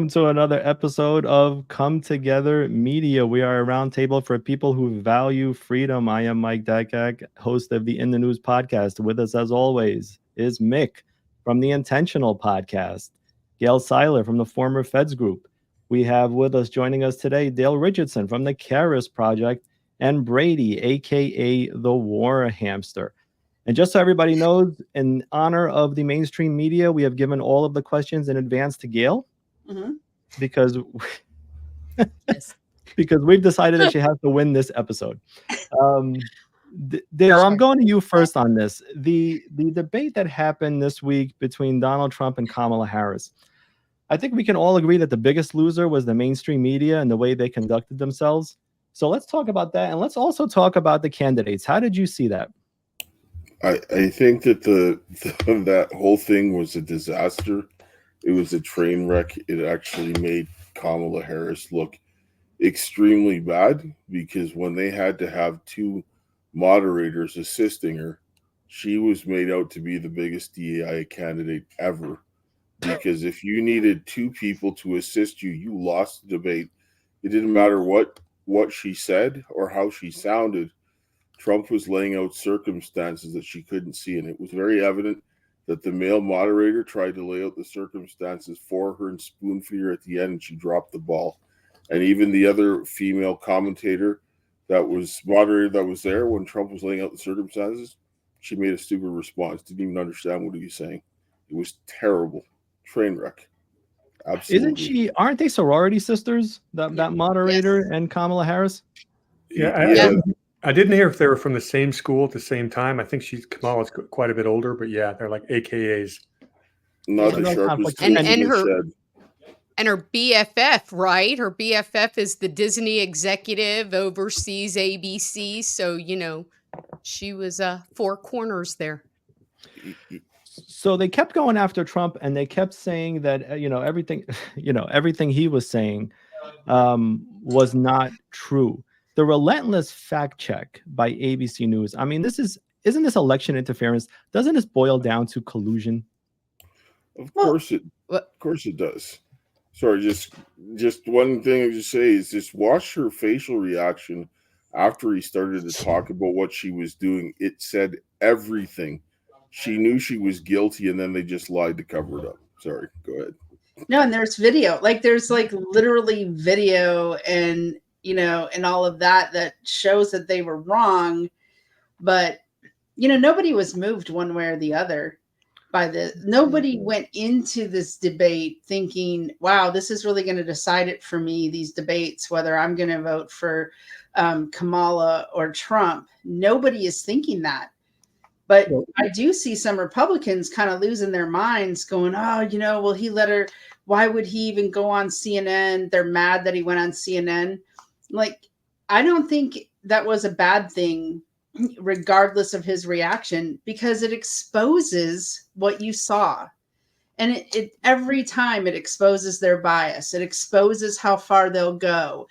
welcome to another episode of Come Together Media. We are a roundtable for people who value freedom. I am Mike Dakkak, host of the In the News podcast. With us, as always, is Mick from the Intentional podcast, Gail Seiler from the former Feds Group. We have with us, joining us today, Dale Richardson from the Karis Project, and Brady, aka the War Hamster. And just so everybody knows, in honor of the mainstream media, we have given all of the questions in advance to Gail because we've decided that she has to win this episode. Dale, I'm going to you first on this. The debate that happened this week between Donald Trump and Kamala Harris. I think we can all agree that the biggest loser was the mainstream media and the way they conducted themselves. So let's talk about that. And let's also talk about the candidates. How did you see that? I think that that whole thing was a disaster. It was a train wreck. It actually made Kamala Harris look extremely bad because when they had to have two moderators assisting her, she was made out to be the biggest DEI candidate ever. Because if you needed two people to assist you, you lost the debate. It didn't matter what she said or how she sounded. Trump was laying out circumstances that she couldn't see, and it was very evident that the male moderator tried to lay out the circumstances for her and spoon feed her at the end, and she dropped the ball. And even the other female commentator that was there when Trump was laying out the circumstances, she made a stupid response, didn't even understand what he was saying. It was terrible. Train wreck. Absolutely. Aren't they sorority sisters, that moderator and Kamala Harris? Yeah. I didn't hear if they were from the same school at the same time. I think Kamala's quite a bit older, but yeah, they're like AKAs. Not the sharpest. And her BFF, right? Her BFF is the Disney executive, oversees ABC. So, she was four corners there. So they kept going after Trump, and they kept saying that everything he was saying was not true. The relentless fact check by ABC News. I mean, isn't this election interference? Doesn't this boil down to collusion? Of course it does. Sorry, just one thing I just say is just watch her facial reaction after he started to talk about what she was doing. It said everything. She knew she was guilty, and then they just lied to cover it up. Sorry, go ahead. No, and there's video. There's literally video and and all of that shows that they were wrong. But, nobody was moved one way or the other by this. Nobody went into this debate thinking, wow, this is really going to decide it for me, these debates, whether I'm going to vote for Kamala or Trump. Nobody is thinking that. But I do see some Republicans kind of losing their minds going, well, he let her, why would he even go on CNN? They're mad that he went on CNN. I don't think that was a bad thing, regardless of his reaction, because it exposes what you saw. And it every time it exposes their bias. It exposes how far they'll go.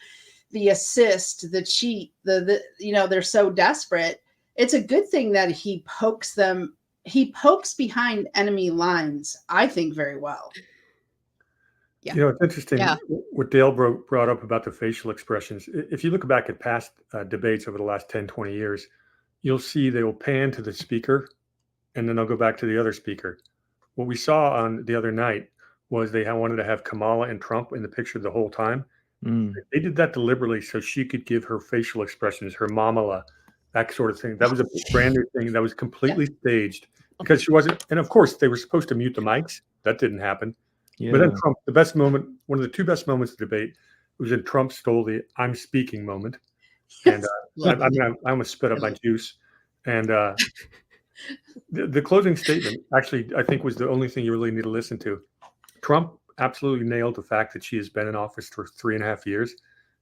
The assist, the cheat, they're so desperate. It's a good thing that he pokes them. He pokes behind enemy lines, I think, very well. Yeah. It's interesting what Dale brought up about the facial expressions. If you look back at past debates over the last 10, 20 years, you'll see they will pan to the speaker and then they'll go back to the other speaker. What we saw on the other night was they wanted to have Kamala and Trump in the picture the whole time. They did that deliberately so she could give her facial expressions, her mamala, that sort of thing. That was a brand new thing that was completely staged because she wasn't. And of course, they were supposed to mute the mics. That didn't happen. Yeah. But then Trump, one of the two best moments of the debate was when Trump stole the "I'm speaking" moment, and I almost spit up my juice. And the closing statement, actually, I think was the only thing you really need to listen to. Trump absolutely nailed the fact that she has been in office for 3.5 years,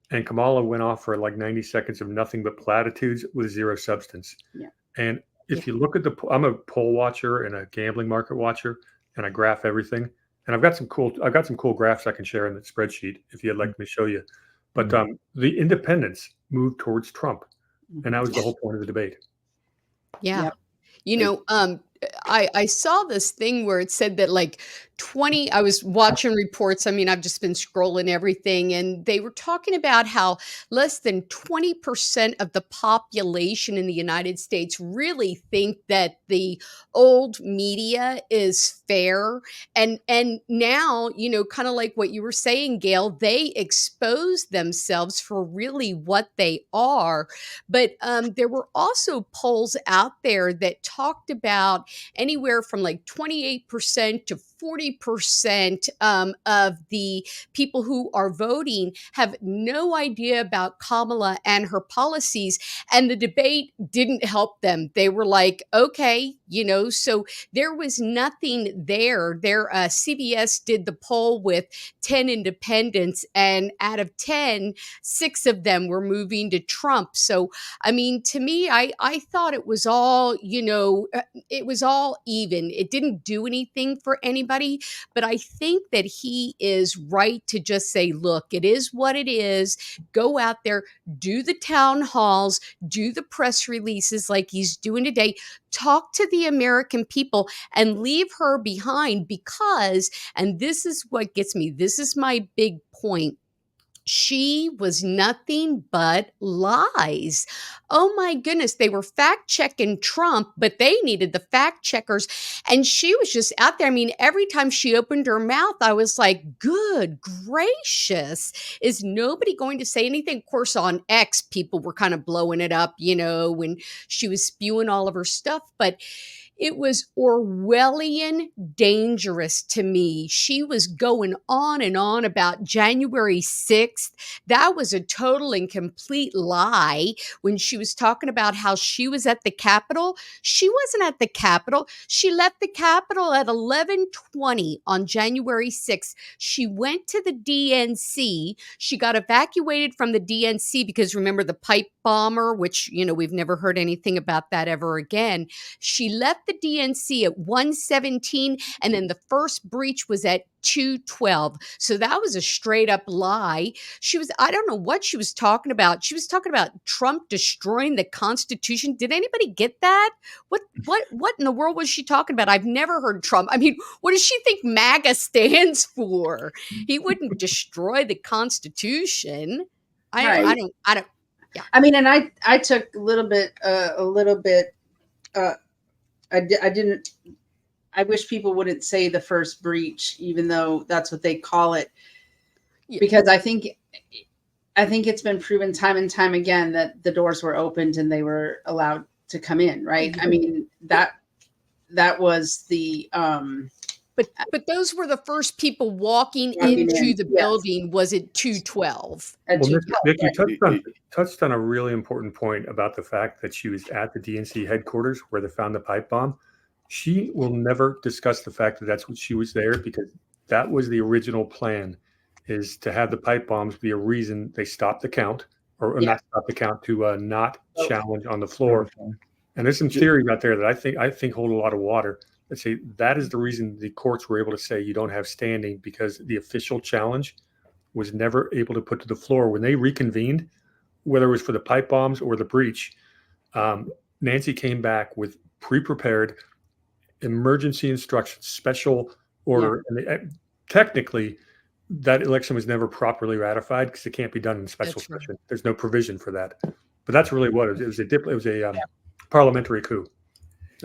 and Kamala went off for 90 seconds of nothing but platitudes with zero substance. Yeah. And if you look at I'm a poll watcher and a gambling market watcher, and I graph everything. And I've got some cool graphs I can share in the spreadsheet if you'd like me to show you. But the independents moved towards Trump, and that was the whole point of the debate. Yeah. Yep. I saw this thing where it said that I was watching reports. I mean, I've just been scrolling everything, and they were talking about how less than 20% of the population in the United States really think that the old media is fair. And now, kind of like what you were saying, Gail, they expose themselves for really what they are. But there were also polls out there that talked about anywhere from like 28% to 40% of the people who are voting have no idea about Kamala and her policies. And the debate didn't help them. They were like, okay, so there was nothing there. CBS did the poll with 10 independents, and out of 10, 6 of them were moving to Trump. So, I mean, to me, I thought it was all, it was all even. It didn't do anything for anybody, but I think that he is right to just say, look, it is what it is. Go out there, do the town halls, do the press releases like he's doing today, talk to the American people, and leave her behind because, and this is what gets me, this is my big point, she was nothing but lies. Oh my goodness. They were fact checking Trump, but they needed the fact checkers. And she was just out there. I mean, every time she opened her mouth, I was like, good gracious. Is nobody going to say anything? Of course, on X, people were kind of blowing it up, when she was spewing all of her stuff. But it was Orwellian dangerous to me. She was going on and on about January 6th. That was a total and complete lie when she was talking about how she was at the Capitol. She wasn't at the Capitol. She left the Capitol at 11:20 on January 6th. She went to the DNC. She got evacuated from the DNC because remember the pipe bomber, which, we've never heard anything about that ever again. She left the DNC at 1:17, and then the first breach was at 2:12. So that was a straight up lie. I don't know what she was talking about. She was talking about Trump destroying the Constitution. Did anybody get that? What in the world was she talking about? I've never heard Trump. I mean, what does she think MAGA stands for? He wouldn't destroy the Constitution. I don't. Yeah. I mean, and I took a little bit. I didn't. I wish people wouldn't say the first breach, even though that's what they call it, because I think it's been proven time and time again that the doors were opened and they were allowed to come in. Right? Mm-hmm. I mean that was the. But those were the first people walking into the building. Was it 2:12? Well, Nick, you touched on a really important point about the fact that she was at the DNC headquarters where they found the pipe bomb. She will never discuss the fact that that's what she was there, because that was the original plan, is to have the pipe bombs be a reason they stopped the count, or not stop the count, to not challenge on the floor. And there's some theories out there that I think hold a lot of water. Let's say that is the reason the courts were able to say you don't have standing, because the official challenge was never able to put to the floor. When they reconvened, whether it was for the pipe bombs or the breach, Nancy came back with pre-prepared emergency instructions, special order. Yeah. And technically, that election was never properly ratified because it can't be done in special session. Right. There's no provision for that. But that's really what it was. It was a parliamentary coup.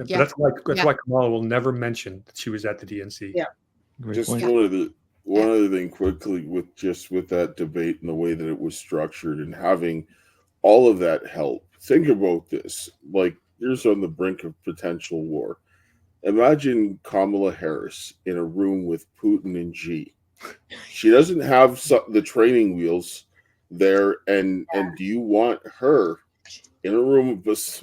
Yeah. That's why Kamala will never mention that she was at the DNC. Yeah. Just one other thing quickly with that debate and the way that it was structured and having all of that help. Think about this. Like, here's on the brink of potential war. Imagine Kamala Harris in a room with Putin and Xi. She doesn't have the training wheels there. And do you want her in a room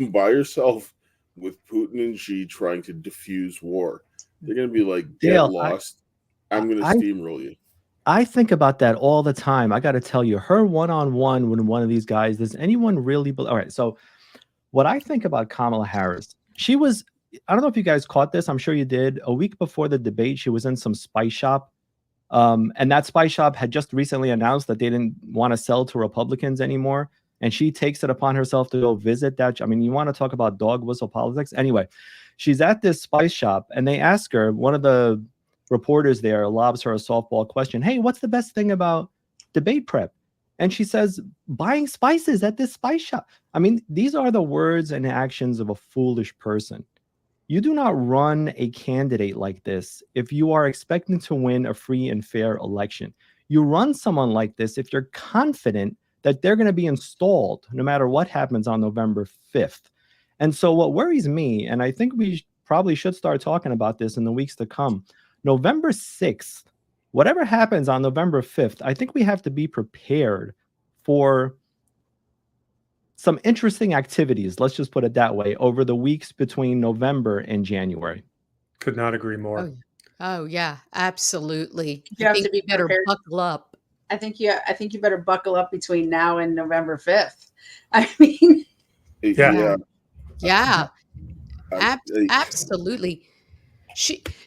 by herself with Putin and Xi trying to diffuse war? They're going to be like, get Gail, lost. I'm going to steamroll you. I think about that all the time. I got to tell you, her one-on-one with one of these guys, does anyone really all right, so what I think about Kamala Harris, she was, I don't know if you guys caught this. I'm sure you did. A week before the debate, she was in some spice shop. And that spice shop had just recently announced that they didn't want to sell to Republicans anymore. And she takes it upon herself to go visit that. I mean, you want to talk about dog whistle politics? Anyway, she's at this spice shop and they ask her, one of the reporters there lobs her a softball question. Hey, what's the best thing about debate prep? And she says, buying spices at this spice shop. I mean, these are the words and actions of a foolish person. You do not run a candidate like this if you are expecting to win a free and fair election. You run someone like this if you're confident that they're going to be installed no matter what happens on November 5th. And so what worries me, and I think we probably should start talking about this in the weeks to come, November 6th, whatever happens on November 5th, I think we have to be prepared for some interesting activities, let's just put it that way, over the weeks between November and January. Could not agree more. Oh yeah, absolutely. You I have think to be we better prepared. buckle up. I think you better buckle up between now and November 5th. I mean, Yeah. Yeah, I- absolutely.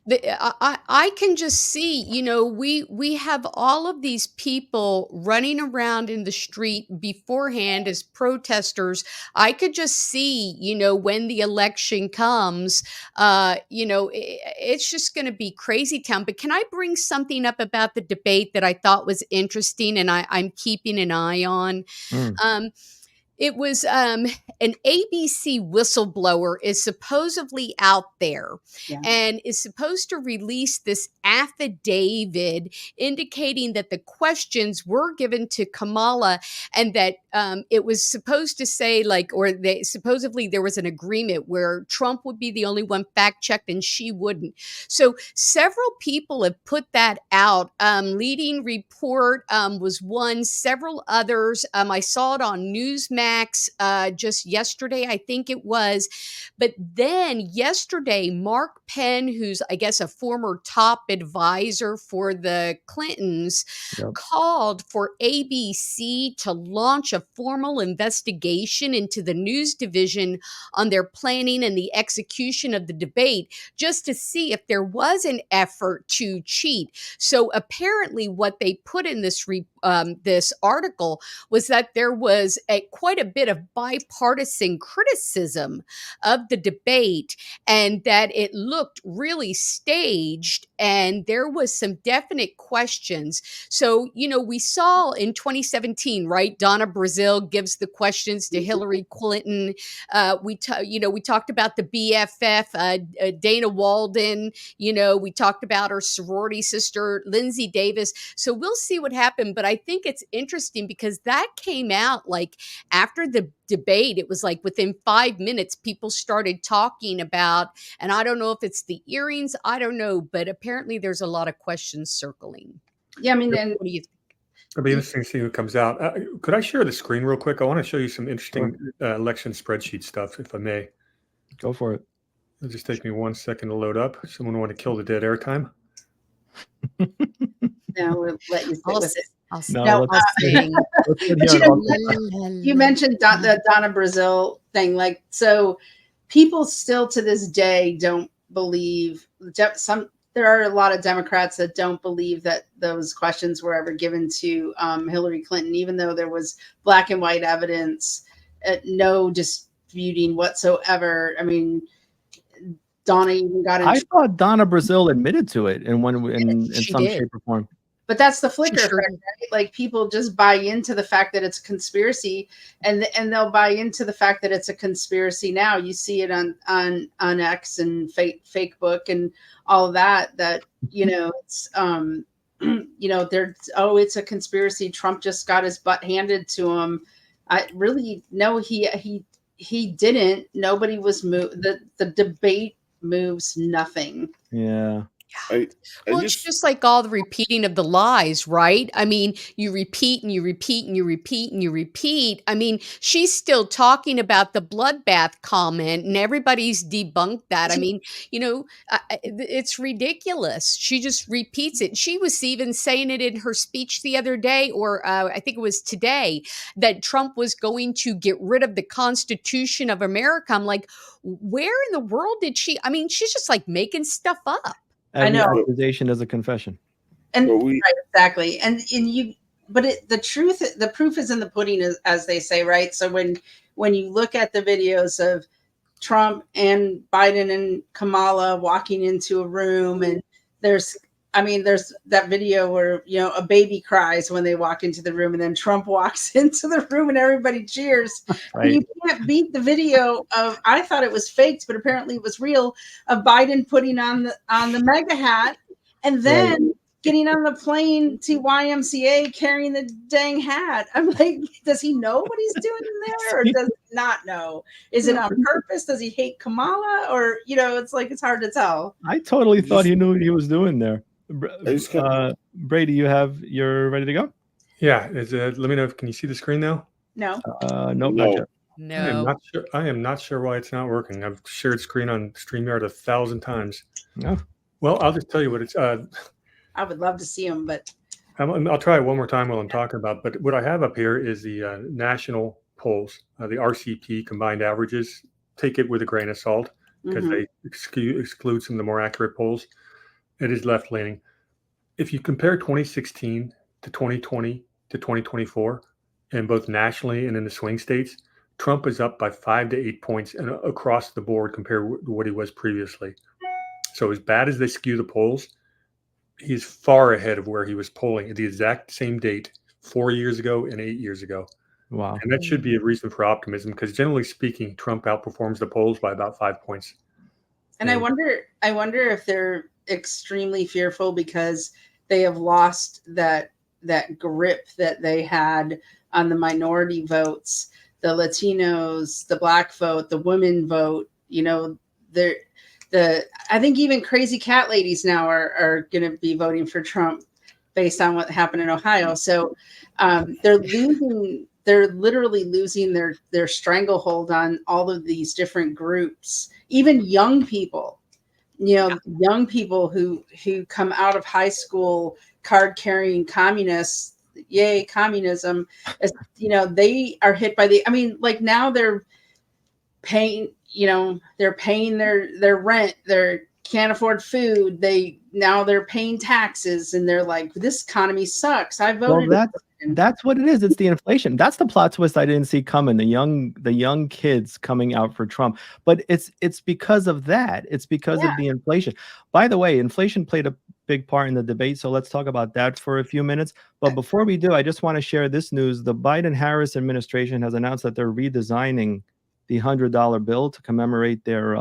I can just see, we have all of these people running around in the street beforehand as protesters. I could just see, when the election comes, it's just going to be crazy town. But can I bring something up about the debate that I thought was interesting and I'm keeping an eye on? It was an ABC whistleblower is supposedly out there and is supposed to release this affidavit indicating that the questions were given to Kamala and that it was supposed to say supposedly there was an agreement where Trump would be the only one fact checked and she wouldn't. So several people have put that out. Leading Report was one, several others. I saw it on Newsmax just yesterday, I think it was. But then yesterday, Mark Penn, who's, I guess, a former top advisor for the Clintons, called for ABC to launch a formal investigation into the news division on their planning and the execution of the debate, just to see if there was an effort to cheat. So apparently what they put in this article was that there was quite a bit of bipartisan criticism of the debate and that it looked really staged and there was some definite questions. So, we saw in 2017, right? Donna Brazile gives the questions to Hillary Clinton. We talked about the BFF, Dana Walden. We talked about her sorority sister, Lindsay Davis. So we'll see what happened. But I think it's interesting because that came out after the debate. It was within 5 minutes, people started talking about, and I don't know if it's the earrings, I don't know, but apparently there's a lot of questions circling. Yeah, I mean, What do you think? It'll be interesting to see who comes out. Could I share the screen real quick? I want to show you some interesting election spreadsheet stuff, if I may. Go for it. It'll just take me 1 second to load up. Someone want to kill the dead air time? No, we'll let you sit with it. You mentioned the Donna Brazile thing. So people still to this day don't believe there are a lot of Democrats that don't believe that those questions were ever given to Hillary Clinton, even though there was black and white evidence, no disputing whatsoever. I mean, Donna even got in. I thought Donna Brazile admitted to it in some shape or form. But that's the flicker effect, right? People just buy into the fact that it's a conspiracy, and they'll buy into the fact that it's a conspiracy now. You see it on X and Fakebook and all of that. That it's it's a conspiracy. Trump just got his butt handed to him. He didn't. Nobody was moved. The debate moves nothing. Yeah. It's just like all the repeating of the lies, right? I mean, you repeat and you repeat and you repeat and you repeat. I mean, she's still talking about the bloodbath comment and everybody's debunked that. I mean, it's ridiculous. She just repeats it. She was even saying it in her speech the other day, or I think it was today, that Trump was going to get rid of the Constitution of America. I'm like, where in the world did she? I mean, she's just making stuff up. Every accusation is a confession. And right, exactly. The proof is in the pudding, as they say, right? So when you look at the videos of Trump and Biden and Kamala walking into a room, and there's I mean, there's that video where, you know, a baby cries when they walk into the room, and then Trump walks into the room and everybody cheers. Right. And you can't beat the video of, I thought it was faked, but apparently it was real, of Biden putting on the mega hat and then getting on the plane to YMCA carrying the dang hat. I'm like, does he know what he's doing there, or does he not know? Is it on purpose? Does he hate Kamala? Or, you know, it's like, it's hard to tell. I totally thought he knew what he was doing there. Brady, you're ready to go? Yeah. Let me know. Can you see the screen now? No. Nope, not yet. No. I am not sure why it's not working. I've shared screen on StreamYard 1,000 times. No. Well, I'll just tell you what it's. I would love to see him, but I'll try it one more time while I'm talking about. But what I have up here is the national polls, the RCP combined averages. Take it with a grain of salt, because they exclude some of the more accurate polls. It is left leaning. If you compare 2016 to 2020 to 2024, and both nationally and in the swing states, Trump is up by 5 to 8 points and across the board compared to what he was previously. So as bad as they skew the polls, he's far ahead of where he was polling at the exact same date 4 years ago and 8 years ago. Wow. And that should be a reason for optimism, because generally speaking, Trump outperforms the polls by about 5 points. And I wonder if they're extremely fearful because they have lost that grip that they had on the minority votes, the Latinos, the Black vote, the women vote. You know, I think even crazy cat ladies now are going to be voting for Trump based on what happened in Ohio. So they're literally losing their stranglehold on all of these different groups, even young people, you know, young people who come out of high school card carrying communists. Yay, communism. As, you know, they are hit by now they're paying, you know, they're paying their rent, they can't afford food, they're paying taxes, and they're like, this economy sucks. I voted. Well, that's what it is. It's the inflation. That's the plot twist I didn't see coming. The young kids coming out for Trump. But it's because of that. It's because of the inflation. By the way, inflation played a big part in the debate. So let's talk about that for a few minutes. But before we do, I just want to share this news. The Biden-Harris administration has announced that they're redesigning the $100 bill to commemorate their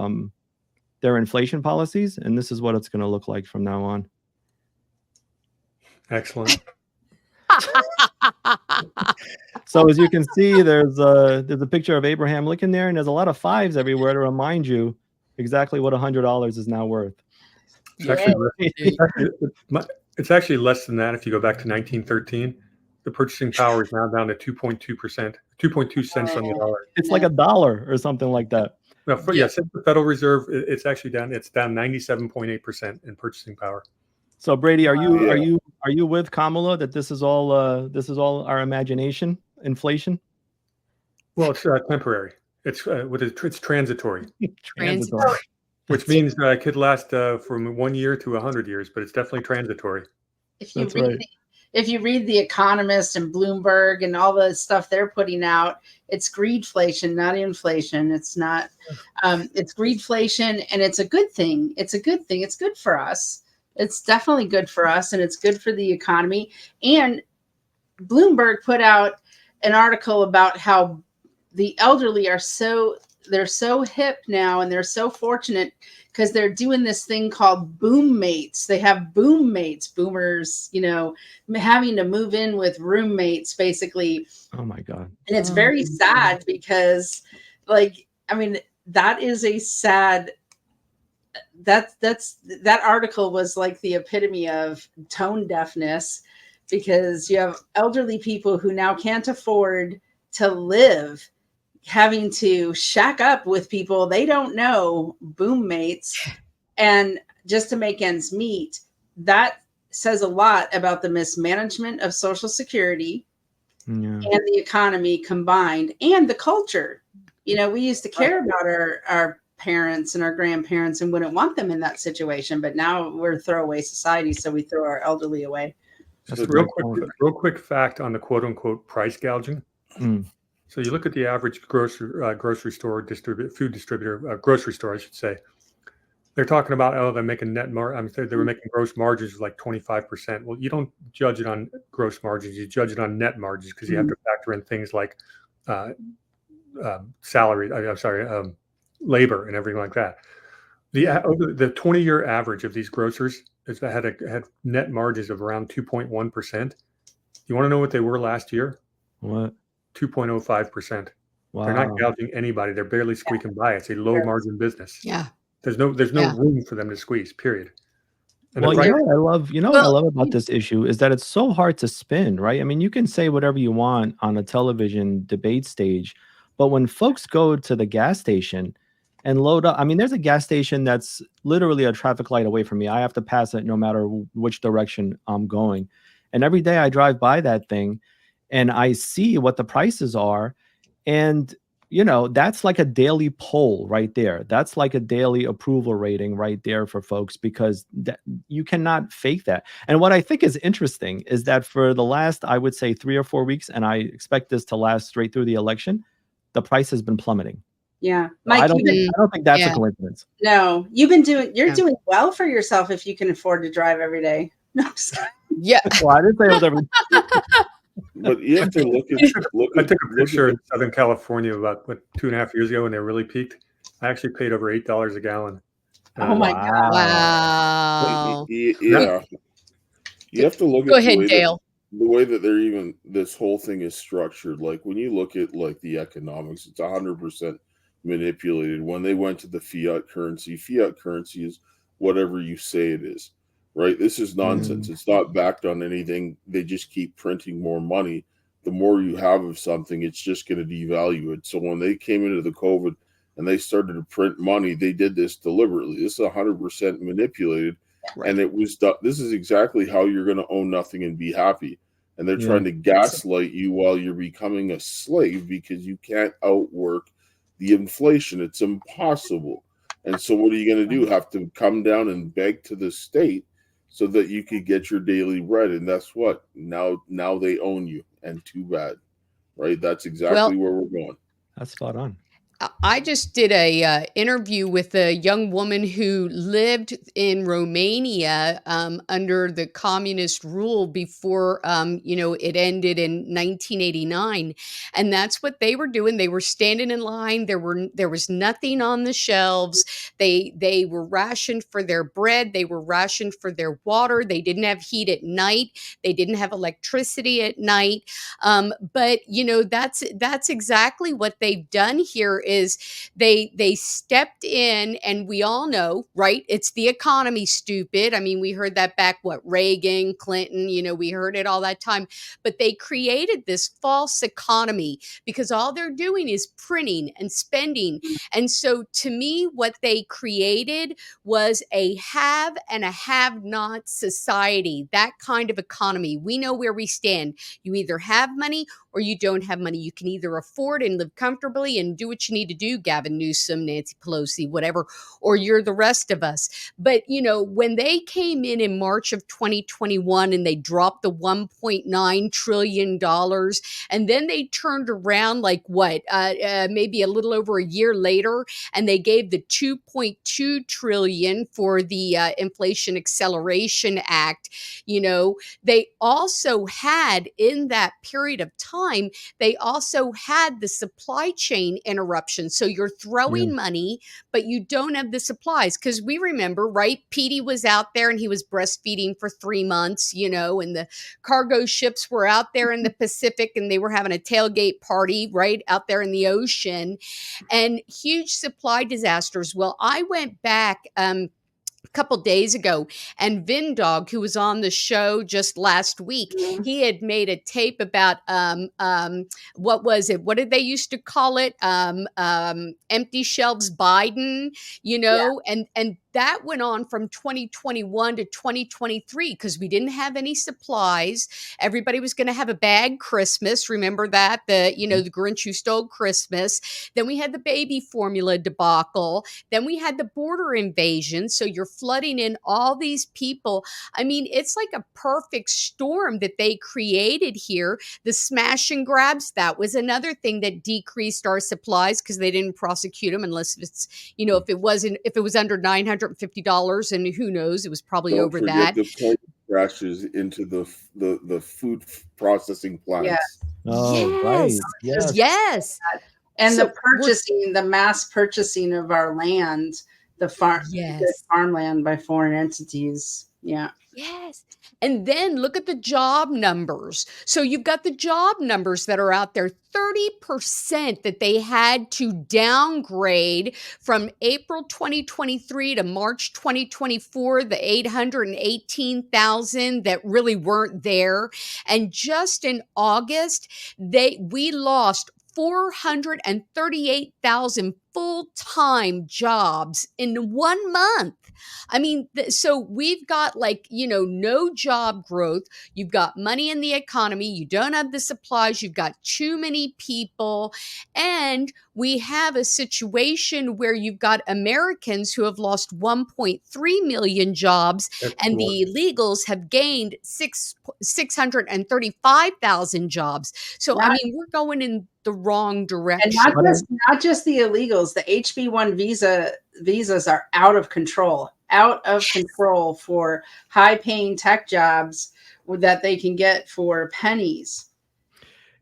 inflation policies. And this is what it's going to look like from now on. Excellent. So as you can see, there's a picture of Abraham Lincoln there, and there's a lot of fives everywhere to remind you exactly what $100 is now worth. It's actually less than that. If you go back to 1913, the purchasing power is now down to 2.2%, 2.2 cents on the dollar. It's like $1 or something like that. Well, since the Federal Reserve, it's actually down. It's down 97.8% in purchasing power. So Brady, are you with Kamala that this is all our imagination, inflation? Well, it's temporary. It's transitory. Transitory. Which means it could last from 1 year to 100 years, but it's definitely transitory. If you read The Economist and Bloomberg and all the stuff they're putting out, it's greedflation, not inflation. It's not. It's greedflation, and it's a good thing. It's a good thing. It's good for us. It's definitely good for us, and it's good for the economy. And Bloomberg put out an article about how the elderly are so hip now, and they're so fortunate because they're doing this thing called boom mates. They have boom mates, boomers, you know, having to move in with roommates, basically. Oh my God. And it's very sad because, that is a sad. That article was like the epitome of tone deafness, because you have elderly people who now can't afford to live, having to shack up with people they don't know, boom mates, and just to make ends meet. That says a lot about the mismanagement of Social Security and the economy combined, and the culture. You know, we used to care about our parents and our grandparents and wouldn't want them in that situation, but now we're a throwaway society, so we throw our elderly away. That's a real quick fact on the quote unquote price gouging. So you look at the average grocery store food distributor, grocery store, I should say. They're talking about, oh, they're making they were making gross margins of like 25%. Well, you don't judge it on gross margins. You judge it on net margins because you have to factor in things like salary. Labor and everything like that. The 20-year average of these grocers had net margins of around 2.1%. You want to know what they were last year? What? 2.05%. Wow. They're not gouging anybody. They're barely squeaking by. It's a low margin business. Yeah. There's no room for them to squeeze, period. And Well, what I love about this issue is that it's so hard to spin, right? I mean, you can say whatever you want on a television debate stage, but when folks go to the gas station and load up, I mean, there's a gas station that's literally a traffic light away from me. I have to pass it no matter which direction I'm going. And every day I drive by that thing and I see what the prices are. And that's like a daily poll right there. That's like a daily approval rating right there for folks, because you cannot fake that. And what I think is interesting is that for the last, I would say 3 or 4 weeks, and I expect this to last straight through the election, the price has been plummeting. Yeah. Mike, I don't think that's a coincidence. No, you're doing well for yourself if you can afford to drive every day. No, I'm sorry. Yeah. Well, I didn't say it was every. But you have to look at. I took a picture in Southern California about 2.5 years ago when they really peaked. I actually paid over $8 a gallon. Oh my God! Wow. Yeah, you have to look Go at ahead, Gail. the way that they're even this whole thing is structured. Like when you look at like the economics, it's 100% manipulated. When they went to the fiat currency is whatever you say it is. Right? This is nonsense. It's not backed on anything. They just keep printing more money. The more you have of something, it's just going to devalue it. So when they came into the COVID and they started to print money, they did this deliberately. This is 100% manipulated. Right. And it was this is exactly how you're going to own nothing and be happy. And they're trying to gaslight you while you're becoming a slave because you can't outwork the inflation. It's impossible. And so what are you going to do? Have to come down and beg to the state so that you could get your daily bread. And that's what now they own you, and too bad, right? That's exactly where we're going. That's spot on. I just did a interview with a young woman who lived in Romania under the communist rule before, it ended in 1989. And that's what they were doing. They were standing in line. There was nothing on the shelves. They were rationed for their bread. They were rationed for their water. They didn't have heat at night. They didn't have electricity at night. But that's exactly what they've done here. Is they stepped in, and we all know, right? It's the economy, stupid. I mean, we heard that back, Reagan, Clinton, we heard it all that time. But they created this false economy because all they're doing is printing and spending. And so to me, what they created was a have and a have-not society, that kind of economy. We know where we stand. You either have money or you don't have money. You can either afford and live comfortably and do what you need to do, Gavin Newsom, Nancy Pelosi, whatever, or you're the rest of us. But, when they came in March of 2021 and they dropped the $1.9 trillion, and then they turned around maybe a little over a year later, and they gave the $2.2 trillion for the Inflation Acceleration Act. They also had, in that period of time, they also had the supply chain interruption. So you're throwing money, but you don't have the supplies. Because we remember, right? Petey was out there and he was breastfeeding for 3 months, and the cargo ships were out there in the Pacific and they were having a tailgate party right out there in the ocean, and huge supply disasters. Well, I went back a couple days ago, and Vindog, who was on the show just last week, he had made a tape about what was it? What did they used to call it? Empty shelves Biden, and that went on from 2021 to 2023 because we didn't have any supplies. Everybody was going to have a bad Christmas. Remember that? The Grinch Who Stole Christmas. Then we had the baby formula debacle. Then we had the border invasion. So you're flooding in all these people. I mean, it's like a perfect storm that they created here. The smash and grabs, that was another thing that decreased our supplies because they didn't prosecute them unless it's, if it was under $900 $150, and who knows, it was probably Don't over forget that. the plane crashes into the food processing plants. Oh, right. Yes. Yes. Yes. And So the purchasing, the mass purchasing of our land, the Yes. farmland by foreign entities. Yeah. Yes. And then look at the job numbers. So you've got the job numbers that are out there, 30% that they had to downgrade from April 2023 to March 2024, the 818,000 that really weren't there. And just in August, we lost 438,000 full-time jobs in 1 month. I mean, so we've got no job growth. You've got money in the economy. You don't have the supplies. You've got too many people. And we have a situation where you've got Americans who have lost 1.3 million jobs, and the illegals have gained 635,000 jobs. So, I mean, we're going in the wrong direction. And not just the illegals, the HB1 visas are out of control for high-paying tech jobs that they can get for pennies.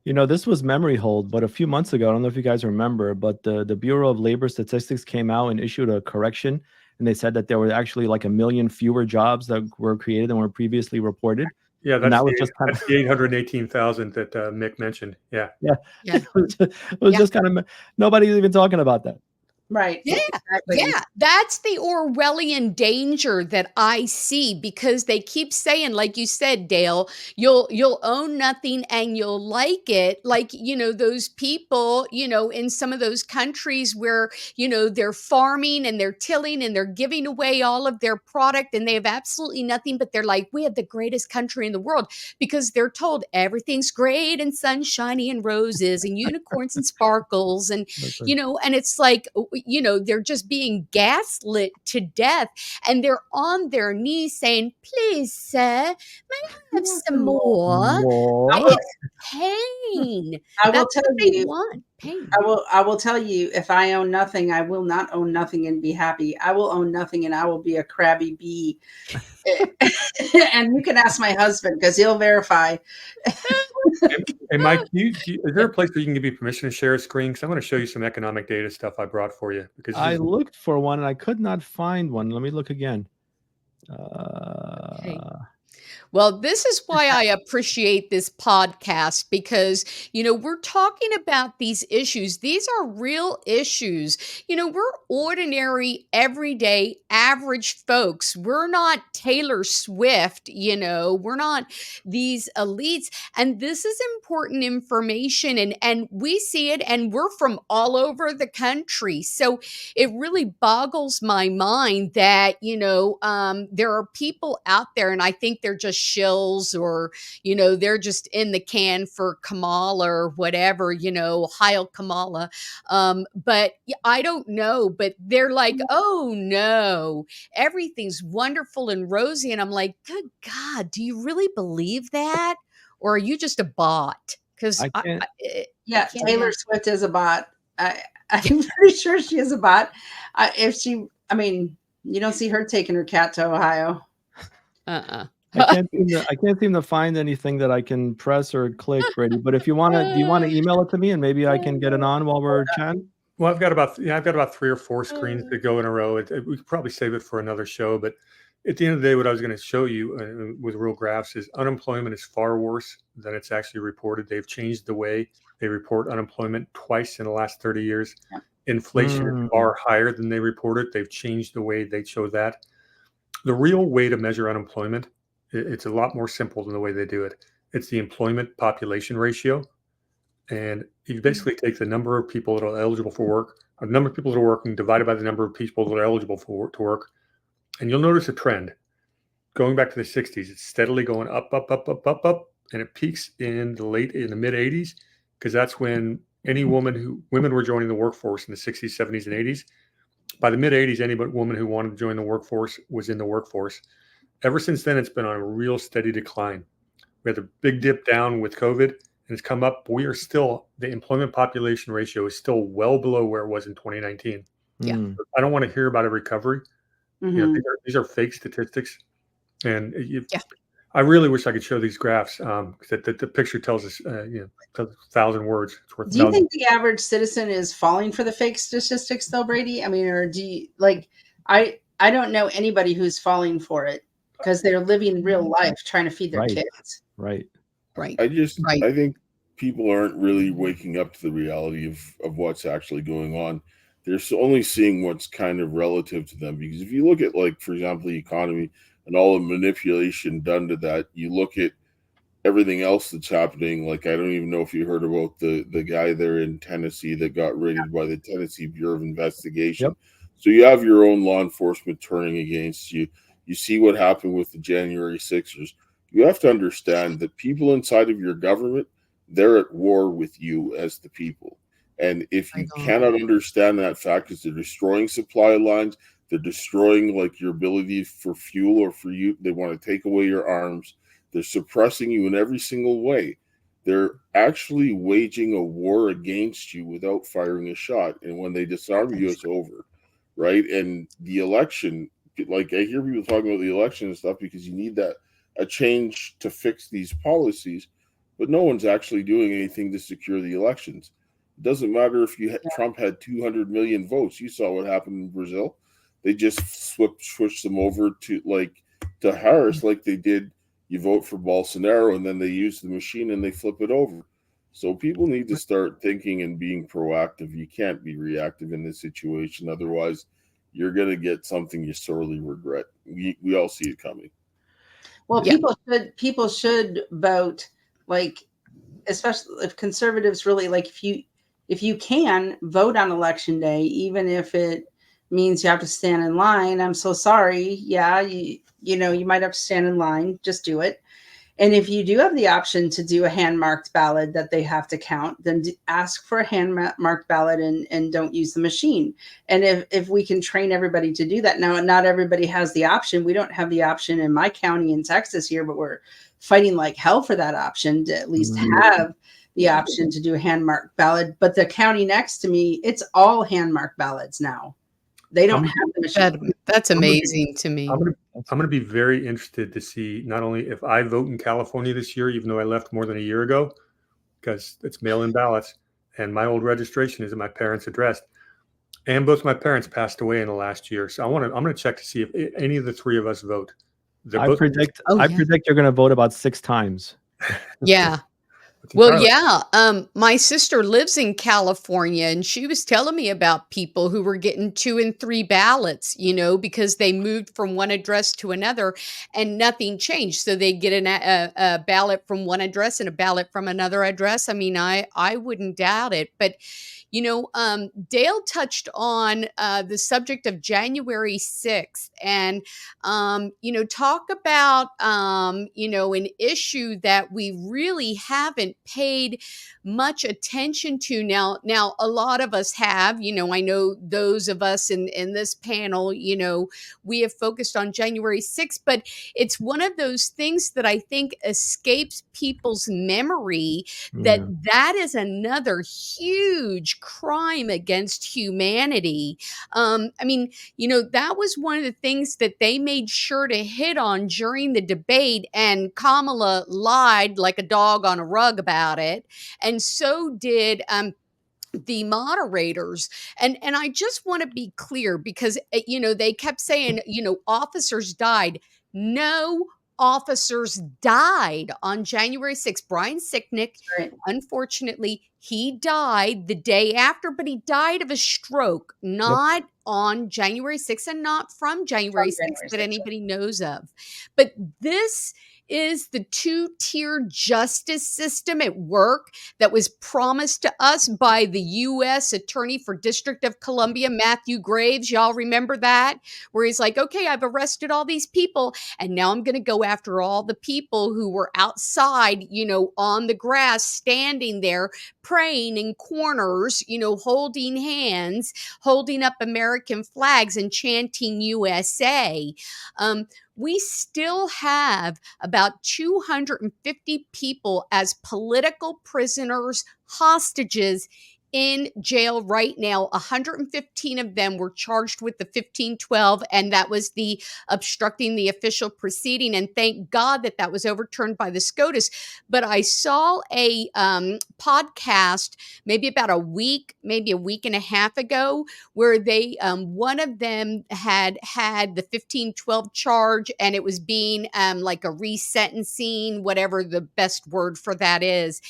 This was memory hold, but a few months ago, I don't know if you guys remember, but the Bureau of Labor Statistics came out and issued a correction, and they said that there were actually like 1 million fewer jobs that were created than were previously reported. Yeah, And that's the 818,000 that Mick mentioned. Yeah. It was just kind of, nobody's even talking about that. Right. Yeah. Exactly. Yeah. That's the Orwellian danger that I see, because they keep saying, like you said, Dale, you'll own nothing and you'll like it. Like, those people, in some of those countries where, they're farming and they're tilling and they're giving away all of their product and they have absolutely nothing, but they're like, we have the greatest country in the world, because they're told everything's great and sunshiny and roses and unicorns and sparkles. And, and it's like, they're just being gaslit to death, and they're on their knees saying, please, sir, may I have some more? It's pain. I will tell you. Want pain. I will tell you, if I own nothing, I will not own nothing and be happy. I will own nothing and I will be a crabby bee. And you can ask my husband, because he'll verify. Hey, Mike, is there a place where you can give me permission to share a screen? Because I'm going to show you some economic data stuff I brought for you. Because I looked for one and I could not find one. Let me look again. Okay. Well, this is why I appreciate this podcast, because, we're talking about these issues. These are real issues. We're ordinary, everyday, average folks. We're not Taylor Swift, we're not these elites. And this is important information, and we see it, and we're from all over the country. So it really boggles my mind that, there are people out there, and I think they're just shills, or they're just in the can for Kamala or whatever, Heil Kamala, but I don't know, but they're like, oh no, everything's wonderful and rosy, and I'm like, good God, do you really believe that, or are you just a bot? Because Taylor Swift is a bot. I'm pretty sure she is a bot. You don't see her taking her cat to Ohio. I can't seem to find anything that I can press or click, Brady. But if you want to, do you want to email it to me and maybe I can get it on while we're chatting? Well, I've got about 3 or 4 screens that go in a row. We could probably save it for another show, but at the end of the day, what I was going to show you with real graphs is unemployment is far worse than it's actually reported. They've changed the way they report unemployment twice in the last 30 years. Yeah. Inflation is far higher than they reported. They've changed the way they show that. The real way to measure unemployment, it's a lot more simple than the way they do it. It's the employment population ratio. And you basically take the number of people that are eligible for work, or the number of people that are working divided by the number of people that are eligible to work. And you'll notice a trend. Going back to the 60s, it's steadily going up, and it peaks in the mid 80s, because that's when women were joining the workforce in the 60s, 70s, and 80s. By the mid 80s, any woman who wanted to join the workforce was in the workforce. Ever since then, it's been on a real steady decline. We had a big dip down with COVID, and it's come up. But the employment population ratio is still well below where it was in 2019. Yeah. I don't want to hear about a recovery Mhm. These are fake statistics, and Yeah. I really wish I could show these graphs because the picture tells us, tells 1,000 words. It's worth Do you 1,000. think the average citizen is falling for the fake statistics though, Brady? I mean, or do you like I don't know anybody who's falling for it because they're living real life trying to feed their Right. kids. Right. Right. Right. I think people aren't really waking up to the reality of what's actually going on. They're only seeing what's kind of relative to them. Because if you look at, like, for example, the economy and all the manipulation done to that, you look at everything else that's happening. Like, I don't even know if you heard about the guy there in Tennessee that got raided by the Tennessee Bureau of Investigation. Yep. So you have your own law enforcement turning against you. You see what happened with the January 6ers. You have to understand that people inside of your government, they're at war with you as the people. And if you Right on. cannot understand that fact, because they're destroying supply lines, they're destroying, like, your ability for fuel or for you, they want to take away your arms. They're suppressing you in every single way. They're actually waging a war against you without firing a shot. And when they disarm you, it's over, right? And the election, like, I hear people talking about the election and stuff because you need a change to fix these policies, but no one's actually doing anything to secure the elections. It doesn't matter if Trump had 200 million votes. You saw what happened in Brazil. They just switched them over to Harris, like they did. You vote for Bolsonaro, and then they use the machine and they flip it over. So people need to start thinking and being proactive. You can't be reactive in this situation. Otherwise, you're going to get something you sorely regret. We all see it coming. Well, Yeah. people should vote, like, especially if conservatives really, like, if you can vote on election day, even if it means you have to stand in line. I'm so sorry. Yeah, you know, you might have to stand in line. Just do it. And if you do have the option to do a hand-marked ballot that they have to count, then ask for a hand-marked ballot and don't use the machine. And if we can train everybody to do that. Now, not everybody has the option. We don't have the option in my county in Texas here, but we're fighting like hell for that option to at least have the option to do a hand-marked ballot. But the county next to me, it's all hand-marked ballots now. They don't have the machine. That's amazing to me. I'm going to be very interested to see not only if I vote in California this year, even though I left more than a year ago, because it's mail-in ballots, and my old registration is at my parents' address, and both my parents passed away in the last year. So I'm going to check to see if any of the three of us vote. I predict you're going to vote about 6 times. Yeah. Well, yeah. My sister lives in California, and she was telling me about people who were getting 2 and 3 ballots, you know, because they moved from one address to another and nothing changed. So they get a ballot from one address and a ballot from another address. I mean, I wouldn't doubt it. But, you know, Dale touched on the subject of January 6th and, you know, talk about, you know, an issue that we really haven't paid much attention to now. A lot of us have, you know, I know those of us in this panel, you know, we have focused on January 6th, but it's one of those things that I think escapes people's memory that is another huge crime against humanity. I mean, you know, that was one of the things that they made sure to hit on during the debate, and Kamala lied like a dog on a rug about it, and so did the moderators. And I just want to be clear because you know, they kept saying, you know, officers died. No officers died on January 6th. Brian Sicknick, Right. unfortunately, he died the day after, but he died of a stroke, not on January 6th and not from January 6th that anybody knows of. But this is the 2-tier justice system at work that was promised to us by the U.S. Attorney for District of Columbia, Matthew Graves. Y'all remember that? Where he's like, okay, I've arrested all these people, and now I'm going to go after all the people who were outside, you know, on the grass, standing there, praying in corners, you know, holding hands, holding up American flags and chanting USA. We still have about 250 people as political prisoners, hostages in jail right now. 115 of them were charged with the 1512, and that was the obstructing the official proceeding. And thank God that that was overturned by the SCOTUS. But I saw a podcast maybe about a week and a half ago, where they one of them had the 1512 charge, and it was being like a resentencing, whatever the best word for that is.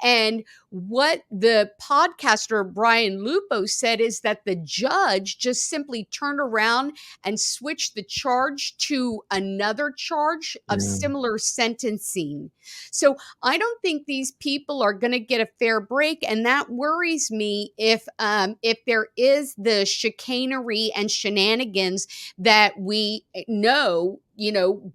And what the podcaster Brian Lupo said is that the judge just simply turned around and switched the charge to another charge of similar sentencing. So I don't think these people are going to get a fair break, and that worries me if there is the chicanery and shenanigans that we know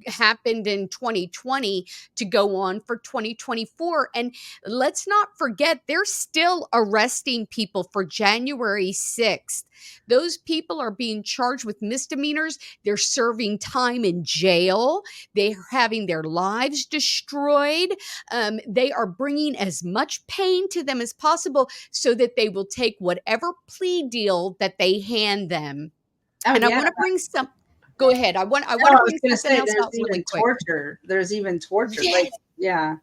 happened in 2020 to go on for 2024. And let's not forget, they're still arresting people for January 6th. Those people are being charged with misdemeanors. They're serving time in jail. They're having their lives destroyed. They are bringing as much pain to them as possible so that they will take whatever plea deal that they hand them. I want to bring some. Go ahead. I want to bring something else out really quick. Torture. There's even torture. Yes.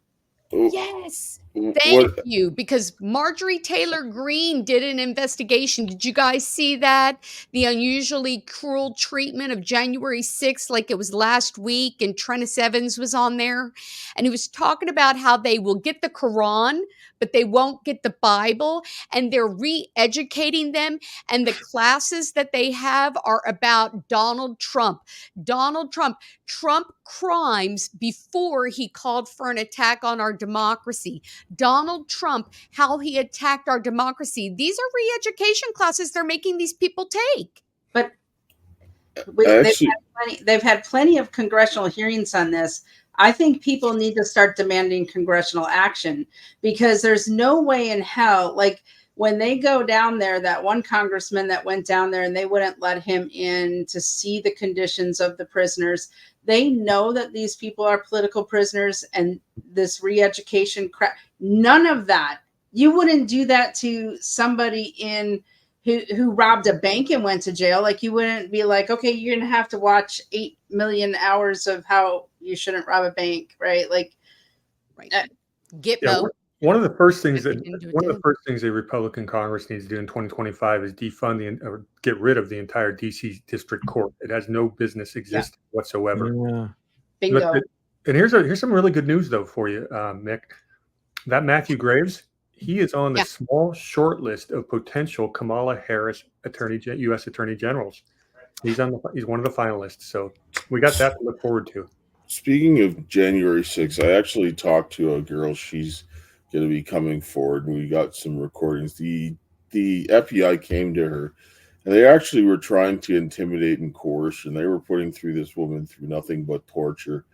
Yes. Thank you. Because Marjorie Taylor Greene did an investigation. Did you guys see that? The unusually cruel treatment of January 6th, like it was last week, and Trennis Evans was on there. And he was talking about how they will get the Quran, but they won't get the Bible, and they're re-educating them. And the classes that they have are about Donald Trump. Trump crimes before he called for an attack on our democracy. Donald Trump, how he attacked our democracy. These are re-education classes they're making these people take. But they've had plenty of congressional hearings on this. I think people need to start demanding congressional action, because there's no way in hell, like when they go down there, that one congressman that went down there and they wouldn't let him in to see the conditions of the prisoners. They know that these people are political prisoners, and this re-education crap, none of that. You wouldn't do that to somebody who robbed a bank and went to jail. Like, you wouldn't be like, okay, you're going to have to watch 8 million hours of how you shouldn't rob a bank, right? Like, right. Gitmo. One of the first things a Republican Congress needs to do in 2025 is defund or get rid of the entire DC District Court. It has no business existing whatsoever. Bingo. And here's some really good news though for you, Mick. That Matthew Graves, he is on the small short list of potential Kamala Harris U.S. Attorney Generals. He's one of the finalists, so we got that to look forward to. Speaking of January 6th, I actually talked to a girl. She's going to be coming forward, and we got some recordings. The FBI came to her, and they actually were trying to intimidate and coerce, and they were putting this woman through nothing but torture,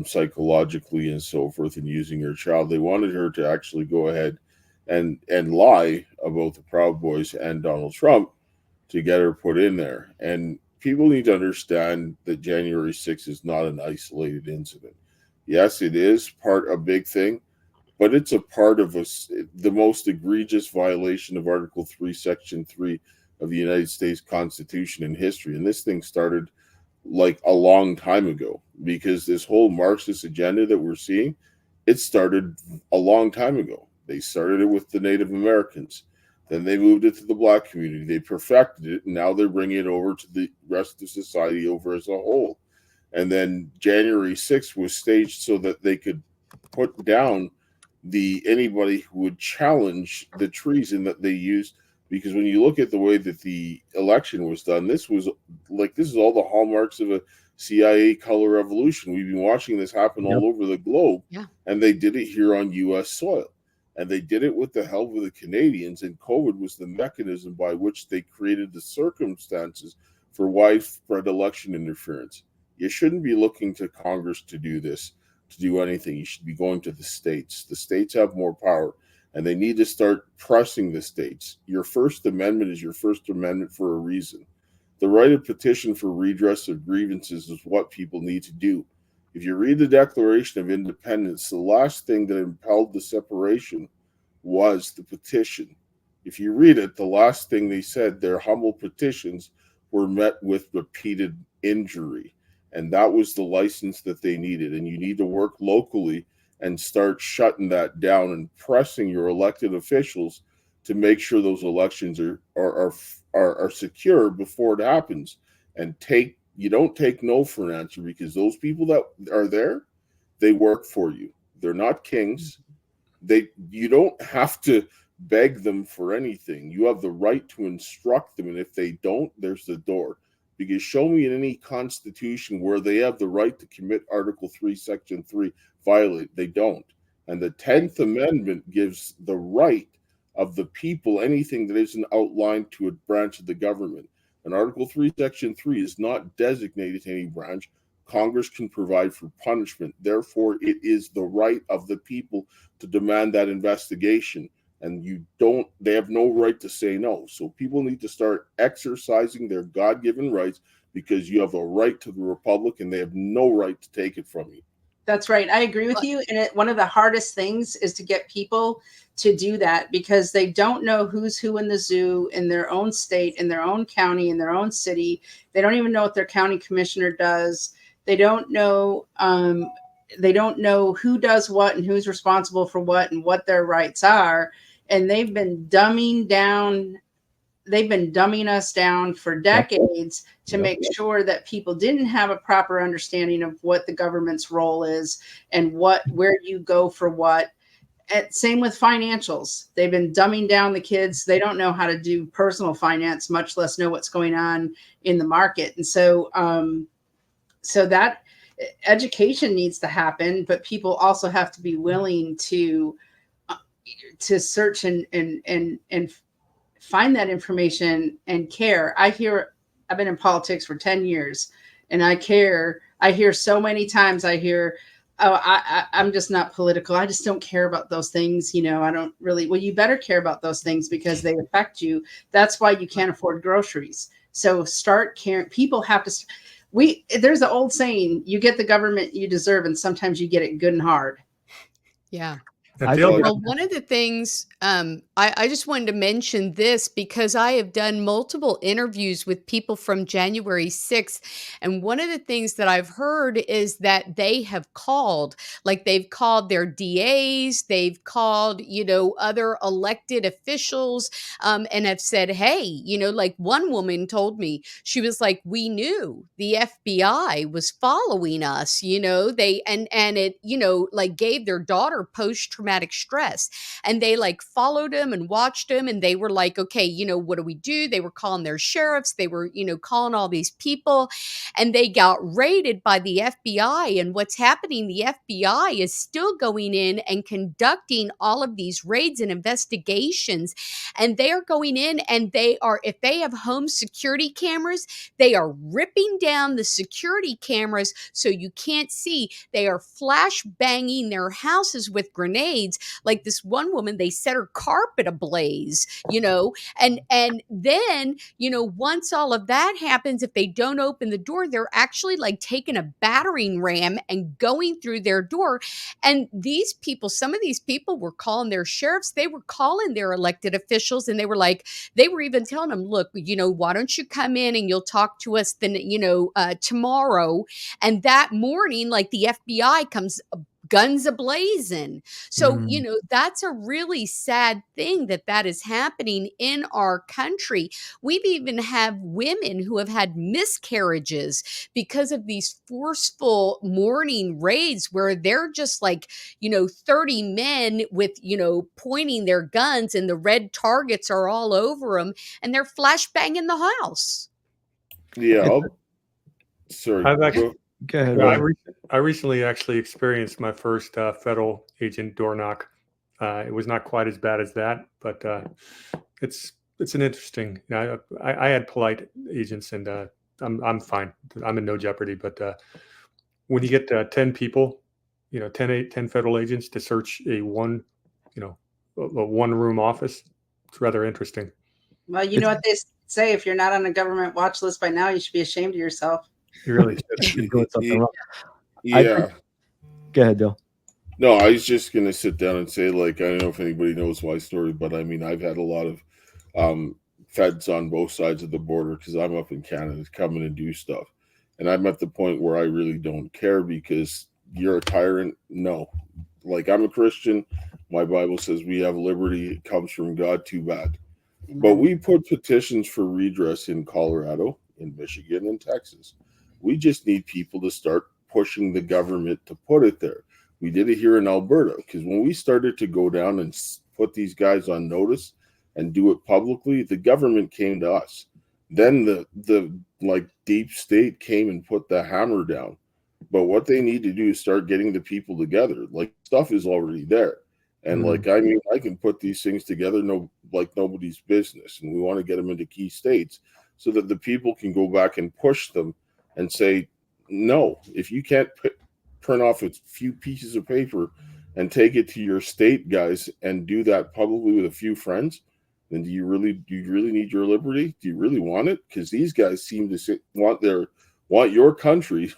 psychologically and so forth, and using her child. They wanted her to actually go ahead and lie about the Proud Boys and Donald Trump to get her put in there. And people need to understand that January 6th is not an isolated incident. Yes, it is a big thing, but it's a part of the most egregious violation of Article 3, Section 3 of the United States Constitution in history. And this thing started like a long time ago, because this whole Marxist agenda that we're seeing, it started a long time ago. They started it with the Native Americans. Then they moved it to the Black community. They perfected it, and now they're bringing it over to the rest of society over as a whole. And then January 6th was staged so that they could put down anybody who would challenge the treason that they used. Because when you look at the way that the election was done, this is all the hallmarks of a CIA color revolution. We've been watching this happen all over the globe, and they did it here on U.S. soil. And they did it with the help of the Canadians, and COVID was the mechanism by which they created the circumstances for widespread election interference. You shouldn't be looking to Congress to do this, to do anything. You should be going to the states. The states have more power, and they need to start pressing the states. Your First Amendment is your First Amendment for a reason. The right of petition for redress of grievances is what people need to do. If you read the Declaration of Independence, the last thing that impelled the separation was the petition. if you read it, the last thing they said, their humble petitions were met with repeated injury. And that was the license that they needed. And you need to work locally and start shutting that down and pressing your elected officials to make sure those elections are secure before it happens. And you don't take no for an answer, because those people that are there, they work for you. They're not kings. You don't have to beg them for anything. You have the right to instruct them, and if they don't, there's the door. Because show me in any constitution where they have the right to commit Article 3, Section 3, violate. They don't. And the 10th Amendment gives the right of the people anything that isn't outlined to a branch of the government. And Article 3, Section 3 is not designated to any branch. Congress can provide for punishment. Therefore, it is the right of the people to demand that investigation. And they have no right to say no. So people need to start exercising their God-given rights, because you have a right to the republic and they have no right to take it from you. That's right. I agree with you. And one of the hardest things is to get people to do that, because they don't know who's who in the zoo in their own state, in their own county, in their own city. They don't even know what their county commissioner does. They don't know who does what and who's responsible for what and what their rights are. And they've been dumbing us down for decades to make sure that people didn't have a proper understanding of what the government's role is and where you go for what. And same with financials. They've been dumbing down the kids. They don't know how to do personal finance, much less know what's going on in the market. And so that education needs to happen, but people also have to be willing to search and find that information and care. I've been in politics for 10 years and I care. I hear so many times, I'm just not political. I just don't care about those things. I don't really, well, you better care about those things because they affect you. That's why you can't afford groceries. So start caring. People have to, there's an old saying, you get the government you deserve, and sometimes you get it good and hard. Yeah. Well, one of the things I just wanted to mention this because I have done multiple interviews with people from January 6th. And one of the things that I've heard is that they have called, like they've called their DAs, they've called, other elected officials and have said, hey, like one woman told me, she was like, we knew the FBI was following us, they, and it, like gave their daughter post-traumatic stress, and they like followed him and watched him, and they were like, okay, what do we do? They were calling their sheriffs, they were calling all these people, and they got raided by the FBI. And what's happening, the FBI is still going in and conducting all of these raids and investigations, and they are going in and if they have home security cameras, they are ripping down the security cameras so you can't see. They are flash banging their houses with grenades. Like this one woman, they set her carpet ablaze, and then, once all of that happens, if they don't open the door, they're actually like taking a battering ram and going through their door. And these people, some of these people were calling their sheriffs, they were calling their elected officials, and they were even telling them, look, why don't you come in and you'll talk to us then, tomorrow. And that morning, like the FBI comes guns ablazing. So, that's a really sad thing that is happening in our country. We've even have women who have had miscarriages because of these forceful morning raids where they're just like, 30 men with, pointing their guns, and the red targets are all over them, and they're flashbanging the house. Yeah. Sorry. Go ahead. I recently actually experienced my first federal agent door knock. It was not quite as bad as that, but it's an interesting. I had polite agents, and I'm fine. I'm in no jeopardy. But when you get 10 people, 10 federal agents to search a one room office, it's rather interesting. Well, you know what they say: if you're not on a government watch list by now, you should be ashamed of yourself. You really You're doing something wrong. Yeah. Go ahead, Dale. No, I was just gonna sit down and say, like, I don't know if anybody knows my story, but I mean, I've had a lot of feds on both sides of the border because I'm up in Canada come in and do stuff, and I'm at the point where I really don't care because you're a tyrant. No, like, I'm a Christian. My Bible says we have liberty. It comes from God. Too bad. But we put petitions for redress in Colorado, in Michigan, and Texas. We just need people to start pushing the government to put it there. We did it here in Alberta because when we started to go down and put these guys on notice and do it publicly, the government came to us. Then the like deep state came and put the hammer down. But what they need to do is start getting the people together. Like, stuff is already there. And like, I mean, I can put these things together like nobody's business. And we want to get them into key states so that the people can go back and push them and say, no, if you can't print off a few pieces of paper and take it to your state guys and do that publicly with a few friends, then do you really need your liberty? Do you really want it? Because these guys seem to want your country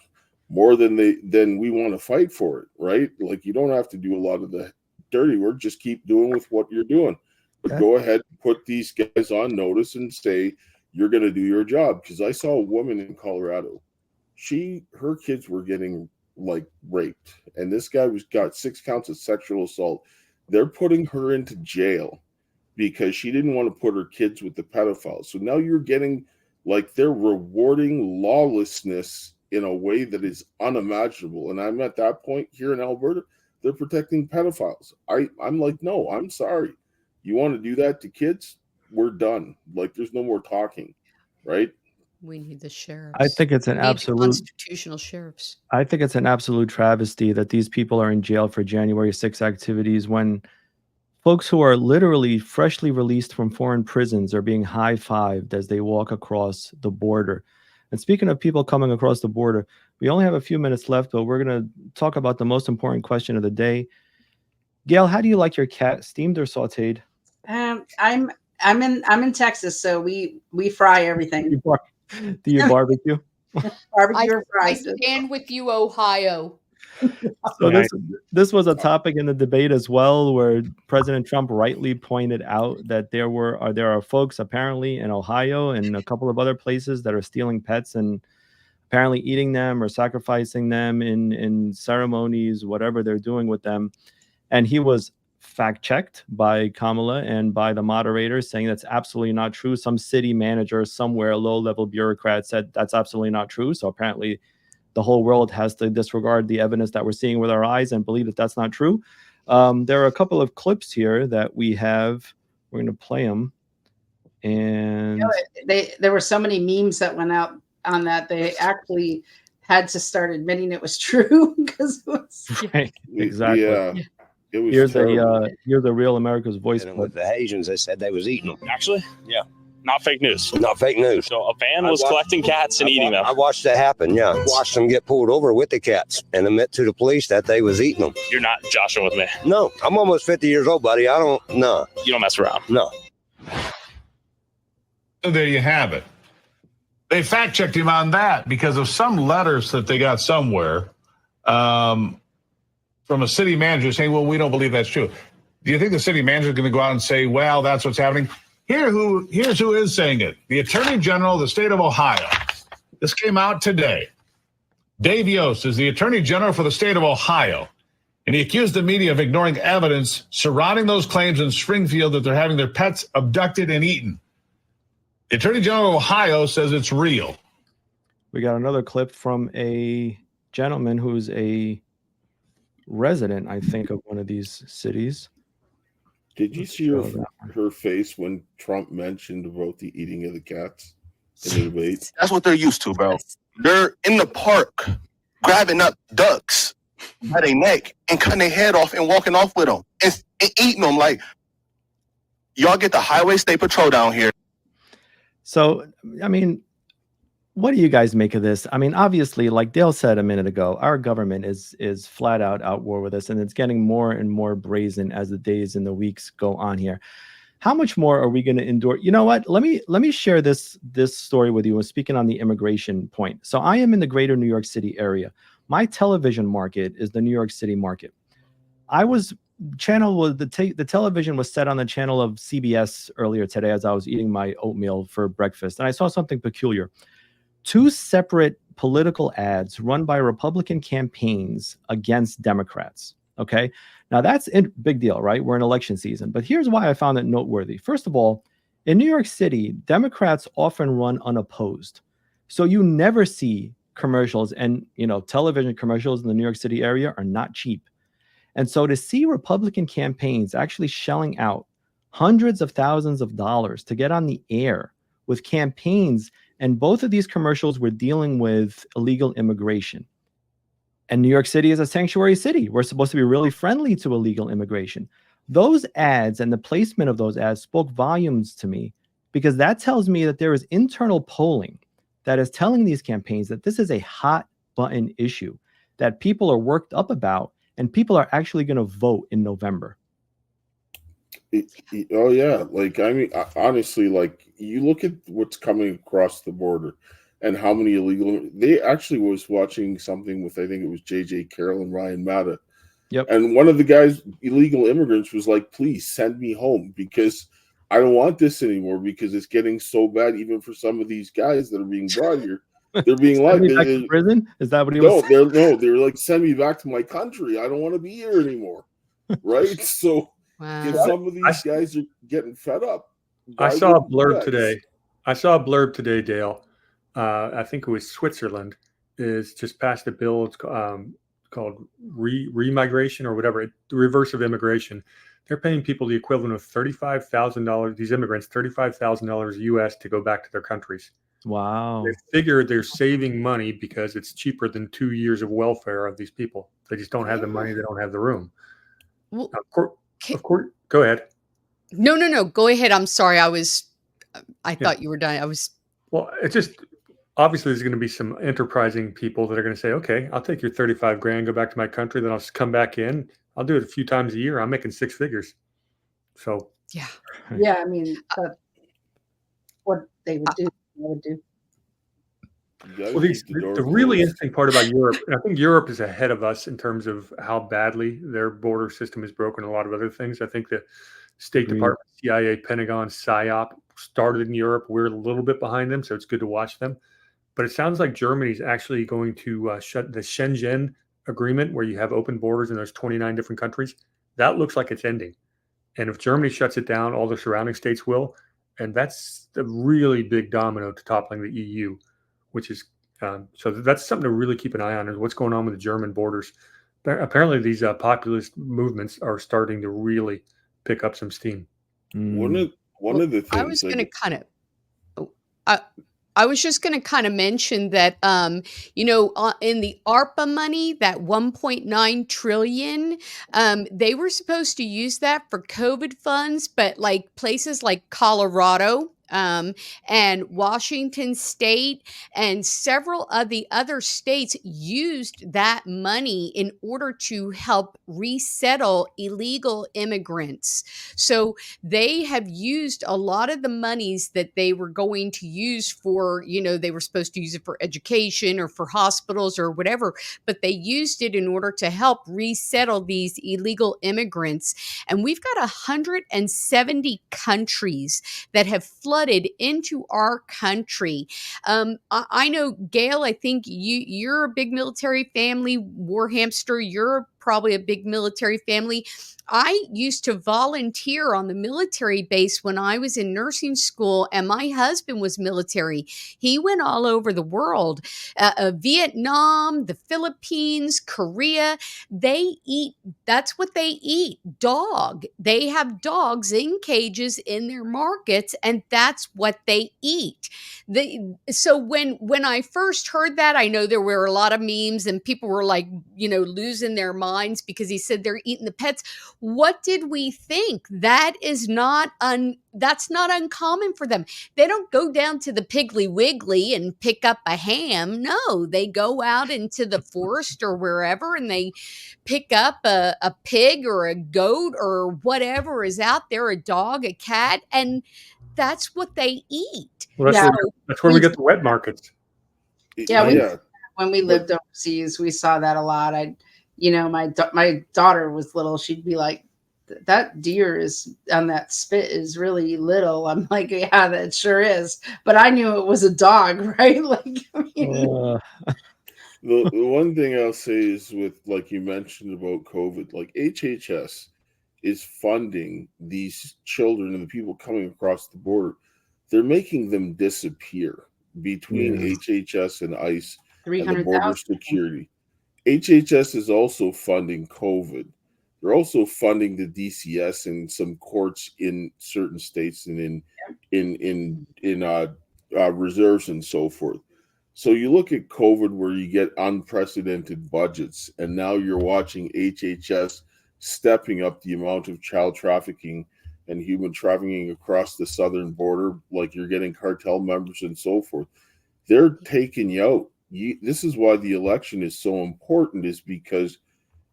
more than we want to fight for it, right? Like, you don't have to do a lot of the dirty work. Just keep doing with what you're doing. But go ahead and put these guys on notice and say you're going to do your job. Because I saw a woman in Colorado. Her kids were getting like raped, and this guy got 6 counts of sexual assault. They're putting her into jail because she didn't want to put her kids with the pedophiles. So now you're getting, like, they're rewarding lawlessness in a way that is unimaginable. And I'm at that point here in Alberta. They're protecting pedophiles. I'm like, no, I'm sorry. You want to do that to kids? We're done. Like, there's no more talking, right? We need the sheriffs. I think it's an absolute constitutional sheriffs. I think it's an absolute travesty that these people are in jail for January 6 activities when folks who are literally freshly released from foreign prisons are being high-fived as they walk across the border. And speaking of people coming across the border, we only have a few minutes left, but we're going to talk about the most important question of the day. Gail, how do you like your cat, steamed or sautéed? I'm in Texas, so we fry everything. Do you barbecue? Barbecue or I fries? stand with you, Ohio. So this was a topic in the debate as well, where President Trump rightly pointed out that there are folks apparently in Ohio and a couple of other places that are stealing pets and apparently eating them or sacrificing them in ceremonies, whatever they're doing with them. And he was fact-checked by Kamala and by the moderators saying that's absolutely not true. Some city manager somewhere, a low-level bureaucrat, said that's absolutely not true. So apparently the whole world has to disregard the evidence that we're seeing with our eyes and believe that that's not true. There are a couple of clips here that we have. We're going to play them. And there were so many memes that went out on that. They actually had to start admitting it was true because it was right, exactly. Yeah. It was here's a real America's Voice. With the Asians, they said they was eating them. Actually? Yeah. Not fake news. Not fake news. So a van was collecting cats and eating them. I watched that happen, yeah. Watched them get pulled over with the cats and admit to the police that they was eating them. You're not joshing with me. No, I'm almost 50 years old, buddy. No. You don't mess around. No. So there you have it. They fact-checked him on that because of some letters that they got somewhere from a city manager saying, well, we don't believe that's true. Do you think the city manager is going to go out and say, well, that's what's happening? Here's who is saying it. The Attorney General of the state of Ohio. This came out today. Dave Yost is the Attorney General for the state of Ohio, and he accused the media of ignoring evidence surrounding those claims in Springfield that they're having their pets abducted and eaten. The Attorney General of Ohio says it's real. We got another clip from a gentleman who's a resident, I think, of one of these cities. Did you see her face when Trump mentioned about the eating of the cats in the debate? That's what they're used to, bro. They're in the park grabbing up ducks by their neck and cutting their head off and walking off with them and eating them. Like, y'all get the Highway State Patrol down here. So, I mean, what do you guys make of this? I mean, obviously, like Dale said a minute ago, our government is flat out at war with us, and it's getting more and more brazen as the days and the weeks go on here. How much more are we going to endure? You know what? Let me share this story with you. And speaking on the immigration point, so I am in the greater New York City area. My television market is the New York City market. the television was set on the channel of CBS earlier today as I was eating my oatmeal for breakfast, and I saw something peculiar. 2 separate political ads run by Republican campaigns against Democrats. Okay, now that's a big deal, right? We're in election season, but here's why I found it noteworthy. First of all, in New York City, Democrats often run unopposed, so you never see commercials, and television commercials in the New York City area are not cheap. And so to see Republican campaigns actually shelling out hundreds of thousands of dollars to get on the air with campaigns, and both of these commercials were dealing with illegal immigration. And New York City is a sanctuary city. We're supposed to be really friendly to illegal immigration. Those ads and the placement of those ads spoke volumes to me, because that tells me that there is internal polling that is telling these campaigns that this is a hot button issue that people are worked up about, and people are actually going to vote in November. Oh yeah, honestly, you look at what's coming across the border and how many illegal. They actually was watching something with, I think it was JJ Carroll and Ryan Matta. Yep. And one of the guys, illegal immigrants, was like, "Please send me home because I don't want this anymore, because it's getting so bad, even for some of these guys that are being brought here." They're being like, back to prison? Is that what he was saying? They're like, "Send me back to my country. I don't want to be here anymore." Right? So if some of these guys are getting fed up. I saw a blurb today, Dale. I think it was Switzerland is just passed a bill. It's called remigration or whatever, the reverse of immigration. They're paying people the equivalent of $35,000, these immigrants, $35,000 US to go back to their countries. Wow. They figure they're saving money because it's cheaper than 2 years of welfare of these people. They just don't have the money. They don't have the room. Well, of course. Go ahead. No. Go ahead. I'm sorry. I thought you were done. Well, it's just, obviously there's going to be some enterprising people that are going to say, okay, I'll take your 35 grand, go back to my country. Then I'll just come back in. I'll do it a few times a year. I'm making 6 figures. So. Yeah. Yeah. I mean, what they would do. Well, the really interesting part about Europe, and I think Europe is ahead of us in terms of how badly their border system is broken, a lot of other things. I think the State Department, CIA, Pentagon, PSYOP started in Europe. We're a little bit behind them, so it's good to watch them. But it sounds like Germany is actually going to shut the Schengen agreement, where you have open borders and there's 29 different countries. That looks like it's ending. And if Germany shuts it down, all the surrounding states will. And that's a really big domino to toppling the EU, which is so that's something to really keep an eye on, is what's going on with the German borders. Apparently, these populist movements are starting to really pick up some steam. One of the things I was going to kind of. I was just going to kind of mention that, in the ARPA money, that 1.9 trillion, they were supposed to use that for COVID funds, but like places like Colorado, and Washington State and several of the other states used that money in order to help resettle illegal immigrants. So they have used a lot of the monies that they were going to use for, they were supposed to use it for education or for hospitals or whatever, but they used it in order to help resettle these illegal immigrants. And we've got 170 countries that have flooded into our country. I know, Gail, I think you're a big military family. War Hamster, you're probably a big military family. I used to volunteer on the military base when I was in nursing school, and my husband was military. He went all over the world, Vietnam, the Philippines, Korea. That's what they eat, dog. They have dogs in cages in their markets, and that's what they eat. So when I first heard that, I know there were a lot of memes and people were like, losing their minds because he said they're eating the pets. What did we think? That's not uncommon for them. They don't go down to the Piggly Wiggly and pick up a ham. No, they go out into the forest or wherever and they pick up a pig or a goat or whatever is out there, a dog, a cat, and that's what they eat. Well, that's where we get the wet markets. Yeah. When we lived overseas, we saw that a lot. you know, my daughter was little, she'd be like, that deer is on that spit is really little. I'm like, yeah, that sure is. But I knew it was a dog, right? Like, I mean, the one thing I'll say is with, like you mentioned about COVID, like HHS is funding these children and the people coming across the border. They're making them disappear between HHS and ICE and the border security. HHS is also funding COVID. They're also funding the DCS and some courts in certain states and in reserves and so forth. So you look at COVID where you get unprecedented budgets, and now you're watching HHS stepping up the amount of child trafficking and human trafficking across the southern border, like you're getting cartel members and so forth. They're taking you out. This is why the election is so important, is because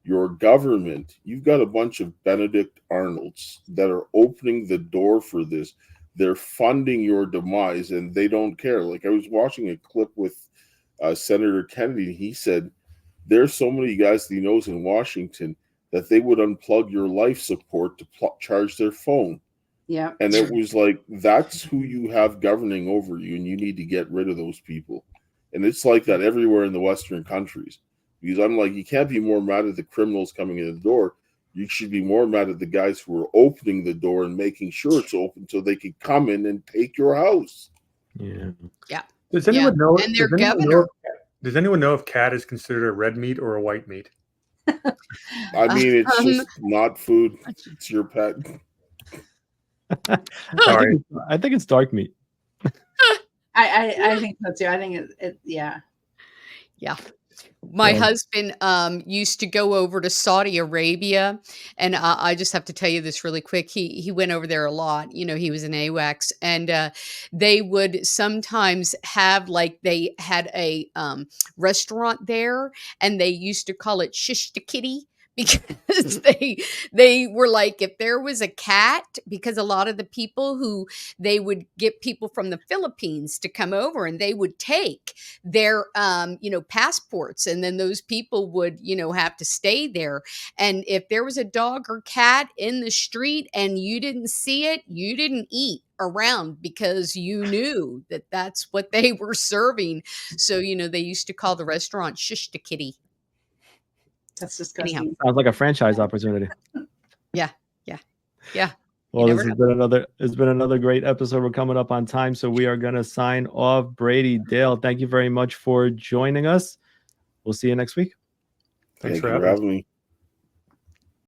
your government, you've got a bunch of Benedict Arnolds that are opening the door for this. They're funding your demise, and they don't care. Like, I was watching a clip with Senator Kennedy, and he said there's so many guys that he knows in Washington that they would unplug your life support to charge their phone. Yeah. And it was like, that's who you have governing over you, and you need to get rid of those people. And it's like that everywhere in the Western countries. Because I'm like, you can't be more mad at the criminals coming in the door. You should be more mad at the guys who are opening the door and making sure it's open so they can come in and take your house. Yeah. Yeah. Does anyone know? And their governor. Does anyone know if cat is considered a red meat or a white meat? I mean, it's just not food. It's your pet. Sorry. I think it's dark meat. I think so too. I think it yeah. Yeah. My husband used to go over to Saudi Arabia, and I just have to tell you this really quick. He went over there a lot. You know, he was in AWACS, and they would sometimes have, like, they had a restaurant there, and they used to call it Shish the Kitty. Because they were like, if there was a cat, because a lot of the people who they would get people from the Philippines to come over, and they would take their passports, and then those people would have to stay there. And if there was a dog or cat in the street and you didn't see it, you didn't eat around, because you knew that that's what they were serving. So they used to call the restaurant Shish the Kitty. That's disgusting. Anyhow. Sounds like a franchise opportunity. Yeah. Well, this has been another great episode. We're coming up on time, so we are going to sign off. Brady, Dale, thank you very much for joining us. We'll see you next week. Thanks for having me.